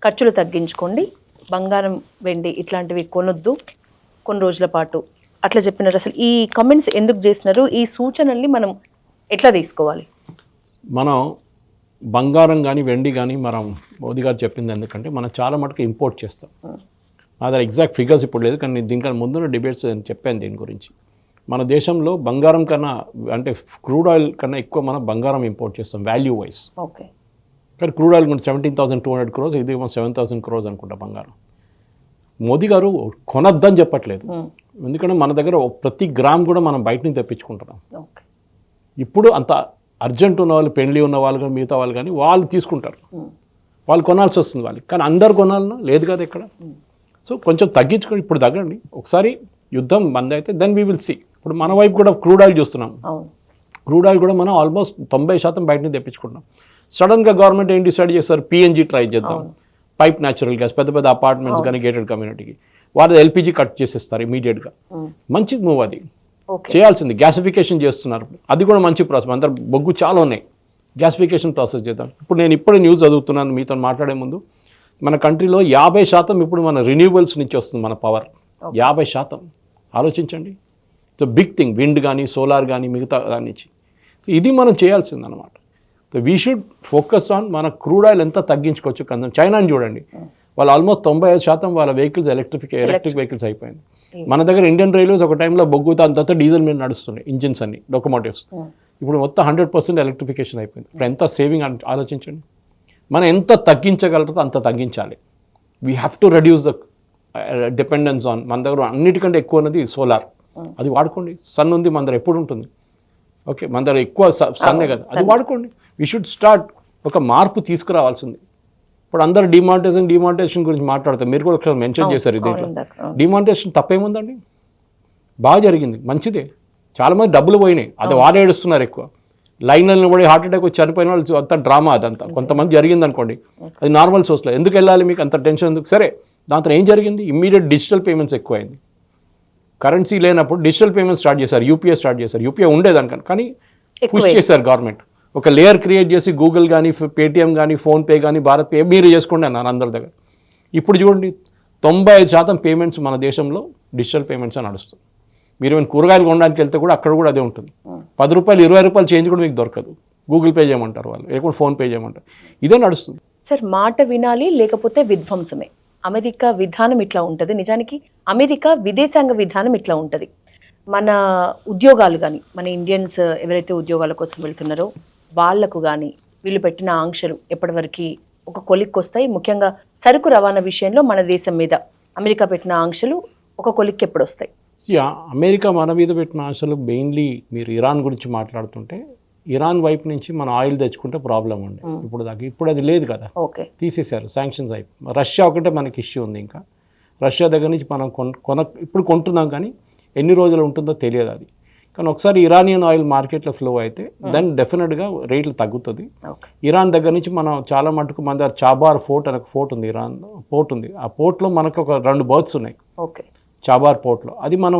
ఖర్చులు తగ్గించుకోండి, బంగారం వెండి ఇట్లాంటివి కొనొద్దు కొన్ని రోజుల పాటు అట్లా చెప్పినారు. అసలు ఈ కమెంట్స్ ఎందుకు చేసినారు? ఈ సూచనల్ని మనం ఎట్లా తీసుకోవాలి? మనం బంగారం కానీ వెండి కానీ మనం మోదీ గారు చెప్పింది ఎందుకంటే మనం చాలా మటుకు ఇంపోర్ట్ చేస్తాం. నా దగ్గర ఎగ్జాక్ట్ ఫిగర్స్ ఇప్పుడు లేదు, కానీ దీనికన్నా ముందున్న డిబేట్స్ నేను చెప్పాను దీని గురించి. మన దేశంలో బంగారం కన్నా అంటే క్రూడ్ ఆయిల్ కన్నా ఎక్కువ మనం బంగారం ఇంపోర్ట్ చేస్తాం వాల్యూ వైజ్. ఓకే, కానీ క్రూడ్ ఆయిల్ 17,200 crores, ఇది 7,000 crores అనుకుంటా బంగారం. మోదీ గారు కొనద్దని చెప్పట్లేదు, ఎందుకంటే మన దగ్గర ప్రతి గ్రామ్ కూడా మనం బయట నుంచి తెప్పించుకుంటున్నాం. ఇప్పుడు అంత అర్జెంట్ ఉన్న వాళ్ళు, పెళ్లి ఉన్న వాళ్ళు కానీ మిగతా వాళ్ళు కానీ వాళ్ళు తీసుకుంటారు, వాళ్ళు కొనాల్సి వస్తుంది వాళ్ళకి. కానీ అందరు కొనాలన్నా లేదు కదా ఇక్కడ. సో కొంచెం తగ్గించుకొని ఇప్పుడు తగ్గండి. ఒకసారి యుద్ధం బంద్ అయితే దెన్ వీ విల్ సీ. ఇప్పుడు మన వైపు కూడా క్రూడ్ ఆయిల్ చూస్తున్నాం. క్రూడ్ ఆయిల్ కూడా మనం ఆల్మోస్ట్ 90% బయట నుంచి తెప్పించుకుంటున్నాం. సడన్గా గవర్నమెంట్ ఏం డిసైడ్ చేస్తారు, పిఎన్జీ ట్రై చేద్దాం, పైప్ న్యాచురల్ గ్యాస్, పెద్ద పెద్ద అపార్ట్మెంట్స్ కానీ గేటెడ్ కమ్యూనిటీకి వాళ్ళు ఎల్పిజి కట్ చేసేస్తారు ఇమీడియట్గా. మంచి మూవ్ అది, చేయాల్సింది. గ్యాసిఫికేషన్ చేస్తున్నారు, అది కూడా మంచి ప్రాసెస్. అందరు బొగ్గు చాలా ఉన్నాయి, గ్యాసిఫికేషన్ ప్రాసెస్ చేద్దాం. ఇప్పుడు నేను ఇప్పుడే న్యూస్ చదువుతున్నాను మీతో మాట్లాడే ముందు, మన కంట్రీలో 50% ఇప్పుడు మన రిన్యూవబుల్స్ నుంచి వస్తుంది మన పవర్. 50% ఆలోచించండి. సో బిగ్ థింగ్, విండ్ కానీ సోలార్ కానీ మిగతా దాని నుంచి. సో ఇది మనం చేయాల్సింది అనమాట. So we should focus on మన క్రూడ్ ఆయిల్ ఎంత తగ్గించుకోవచ్చు కన్సంప్షన్. చైనాని చూడండి, వాళ్ళు ఆల్మోస్ట్ 95% వాళ్ళ వెహికల్స్ ఎలక్ట్రిక్ వెహికల్స్ అయిపోయింది. మన దగ్గర ఇండియన్ రైల్వేస్ ఒక టైంలో బొగ్గుతో అంతా డీజిల్ మీద నడుస్తున్నాయి ఇంజిన్స్ అన్ని, లోకోమోటివ్స్. ఇప్పుడు మొత్తం 100% ఎలక్ట్రిఫికేషన్ అయిపోయింది. ఇప్పుడు ఎంత సేవింగ్ ఆలోచించండి. మనం ఎంత తగ్గించగలరో అంత తగ్గించాలి. We have to reduce the dependence on. మన దగ్గర అన్నిటికంటే ఎక్కువ ఉన్నది సోలార్, అది వాడుకోండి. సన్ ఉంది మన దగ్గర, ఎప్పుడు ఉంటుంది. ఓకే, మన దగ్గర ఎక్కువ సన్నే కదా, అది వాడుకోండి. వీ షుడ్ స్టార్ట్ ఒక మార్పు తీసుకురావాల్సింది. ఇప్పుడు అందరు డిమానిటైజేషన్ గురించి మాట్లాడతారు, మీరు కూడా ఒకసారి మెన్షన్ చేశారు దీంట్లో. డిమానిటైజేషన్ తప్పేముందండి, బాగా జరిగింది, మంచిదే. చాలామంది డబ్బులు పోయినాయి, అది వాడేడుస్తున్నారు ఎక్కువ. లైన్లను పడి హార్ట్ అటాక్ వచ్చి చనిపోయిన వాళ్ళు అంతా డ్రామా, అదంతా కొంతమంది జరిగింది అనుకోండి, అది నార్మల్ సోర్స్లో. ఎందుకు వెళ్ళాలి మీకు అంత టెన్షన్ ఎందుకు? సరే, దాంతో ఏం జరిగింది, ఇమ్మీడియట్ డిజిటల్ పేమెంట్స్ ఎక్కువైంది. కరెన్సీ లేనప్పుడు డిజిటల్ పేమెంట్స్ స్టార్ట్ చేశారు, యూపీఐ స్టార్ట్ చేశారు. యూపీఐ ఉండేదానికన్నా కానీ పుష్ చేశారు గవర్నమెంట్. ఒక లేయర్ క్రియేట్ చేసి గూగుల్ కానీ, పేటిఎం కానీ, ఫోన్పే కానీ, భారత్ పే మీరు చేసుకోండి అన్నారు అందరి దగ్గర. ఇప్పుడు చూడండి 95% పేమెంట్స్ మన దేశంలో డిజిటల్ పేమెంట్స్ అని నడుస్తుంది. మీరు ఏమైనా కూరగాయలు కొనడానికి వెళ్తే కూడా అక్కడ కూడా అదే ఉంటుంది. 10 రూపాయలు 20 రూపాయలు చేంజ్ కూడా మీకు దొరకదు, గూగుల్ పే చేయమంటారు వాళ్ళు, లేకపోతే ఫోన్ పే చేయమంటారు. ఇదే నడుస్తుంది. సార్, మాట వినాలి లేకపోతే విధ్వంసమే. అమెరికా విధానం ఇట్లా ఉంటుంది. నిజానికి అమెరికా విదేశాంగ విధానం ఇట్లా ఉంటుంది. మన ఉద్యోగాలు కానీ, మన ఇండియన్స్ ఎవరైతే ఉద్యోగాల కోసం వెళ్తున్నారో వాళ్లకు కానీ వీళ్ళు పెట్టిన ఆంక్షలు ఎప్పటివరకు ఒక కొలిక్కి వస్తాయి. ముఖ్యంగా సరుకు రవాణా విషయంలో మన దేశం మీద అమెరికా పెట్టిన ఆంక్షలు ఒక కొలిక్కి ఎప్పుడు వస్తాయి? అమెరికా మన మీద పెట్టిన ఆంక్షలు మెయిన్లీ, మీరు ఇరాన్ గురించి మాట్లాడుతుంటే ఇరాన్ వైపు నుంచి మనం ఆయిల్ తెచ్చుకుంటే ప్రాబ్లం ఉండే. ఇప్పుడు అది లేదు కదా, తీసేశారు, శాంక్షన్స్ అయిపోయి. రష్యా ఒకటే మనకి ఇష్యూ ఉంది. ఇంకా రష్యా దగ్గర నుంచి మనం ఇప్పుడు కొంటున్నాం, కానీ ఎన్ని రోజులు ఉంటుందో తెలియదు అది. కానీ ఒకసారి ఇరానియన్ ఆయిల్ మార్కెట్లో ఫ్లో అయితే దెన్ డెఫినెట్గా రేట్లు తగ్గుతుంది. ఇరాన్ దగ్గర నుంచి మనం చాలా మటుకు మన దగ్గర చాబార్ ఫోర్ట్ అనే ఫోర్ట్ ఉంది, ఇరాన్ పోర్ట్ ఉంది. ఆ పోర్ట్లో మనకు ఒక 2 బర్త్స్ ఉన్నాయి చాబార్ పోర్ట్లో. అది మనం